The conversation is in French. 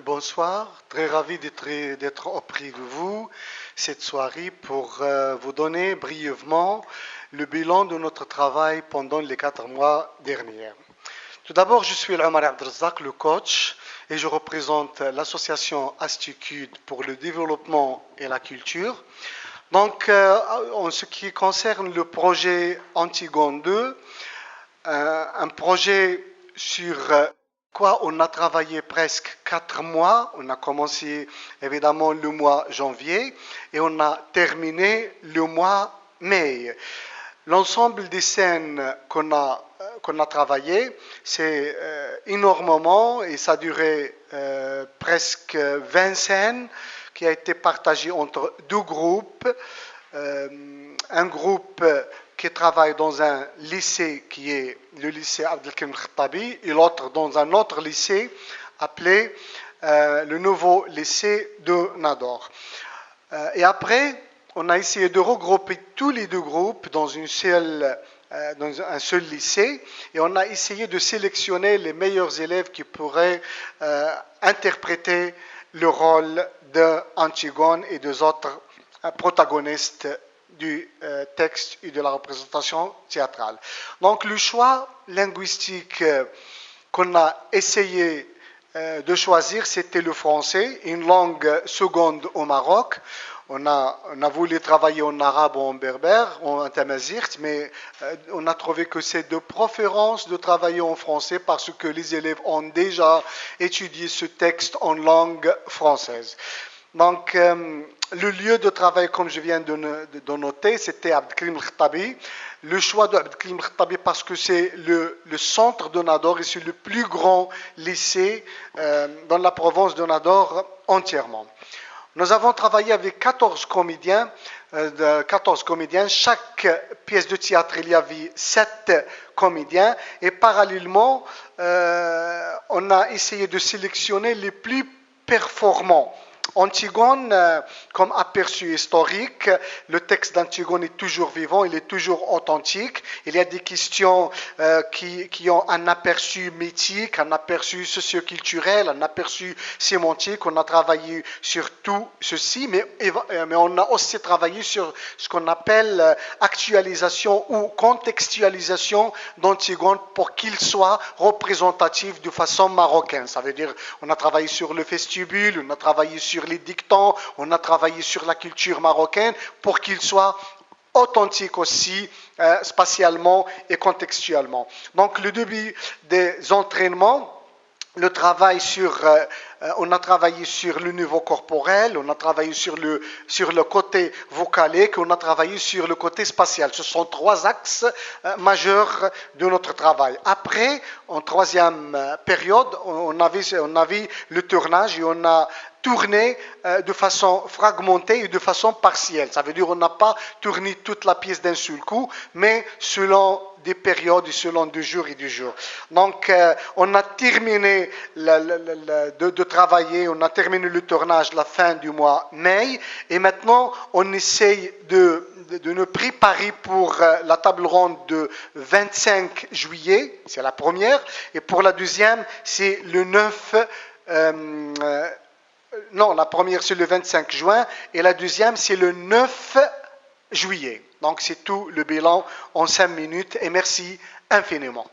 Bonsoir, très ravi d'être auprès de vous cette soirée pour vous donner brièvement le bilan de notre travail pendant les 4 mois derniers. Tout d'abord, je suis Omar Abdelrazak, le coach, et je représente l'association Astitude pour le développement et la culture. Donc, en ce qui concerne le projet Antigone 2, un projet sur quoi on a travaillé presque 4 mois. On a commencé évidemment le mois janvier et on a terminé le mois mai. L'ensemble des scènes qu'on a travaillé, c'est énormément et ça a duré presque 20 scènes qui a été partagé entre deux groupes. Un groupe qui travaille dans un lycée qui est le lycée Abdelkrim Khattabi et l'autre dans un autre lycée appelé le nouveau lycée de Nador. Et après, on a essayé de regrouper tous les deux groupes dans dans un seul lycée et on a essayé de sélectionner les meilleurs élèves qui pourraient interpréter le rôle d'Antigone et des autres protagonistes du texte et de la représentation théâtrale. Donc le choix linguistique qu'on a essayé de choisir, c'était le français, une langue seconde au Maroc. On a voulu travailler en arabe ou en berbère, en tamazight, mais on a trouvé que c'est de préférence de travailler en français parce que les élèves ont déjà étudié ce texte en langue française. Donc, le lieu de travail, comme je viens de noter, c'était Abdelkrim Khattabi. Le choix d'Abdelkrim Khattabi parce que c'est le centre de Nador et c'est le plus grand lycée dans la province de Nador entièrement. Nous avons travaillé avec 14 comédiens. Chaque pièce de théâtre, il y avait 7 comédiens. Et parallèlement, on a essayé de sélectionner les plus performants. Antigone, comme aperçu historique, le texte d'Antigone est toujours vivant, il est toujours authentique. Il y a des questions qui ont un aperçu mythique, un aperçu socioculturel, un aperçu sémantique. On a travaillé sur tout ceci, mais on a aussi travaillé sur ce qu'on appelle actualisation ou contextualisation d'Antigone pour qu'il soit représentatif de façon marocaine. Ça veut dire, on a travaillé sur le vestibule, on a travaillé sur les dictons, on a travaillé sur la culture marocaine pour qu'il soit authentique aussi spatialement et contextuellement. Donc le début des entraînements, le travail on a travaillé sur le niveau corporel, on a travaillé sur le côté vocalique, on a travaillé sur le côté spatial. Ce sont 3 axes majeurs de notre travail. Après, en troisième période, on avait le tournage et on a tourné de façon fragmentée et de façon partielle. Ça veut dire qu'on n'a pas tourné toute la pièce d'un seul coup, mais selon des périodes et selon des jours et des jours. Donc, on a terminé de travailler, on a terminé le tournage la fin du mois mai, et maintenant, on essaye de nous préparer pour la table ronde de 25 juillet, c'est la première, et pour la deuxième, c'est le 9 non, la première c'est le 25 juin et la deuxième c'est le 9 juillet. Donc c'est tout le bilan en 5 minutes et merci infiniment.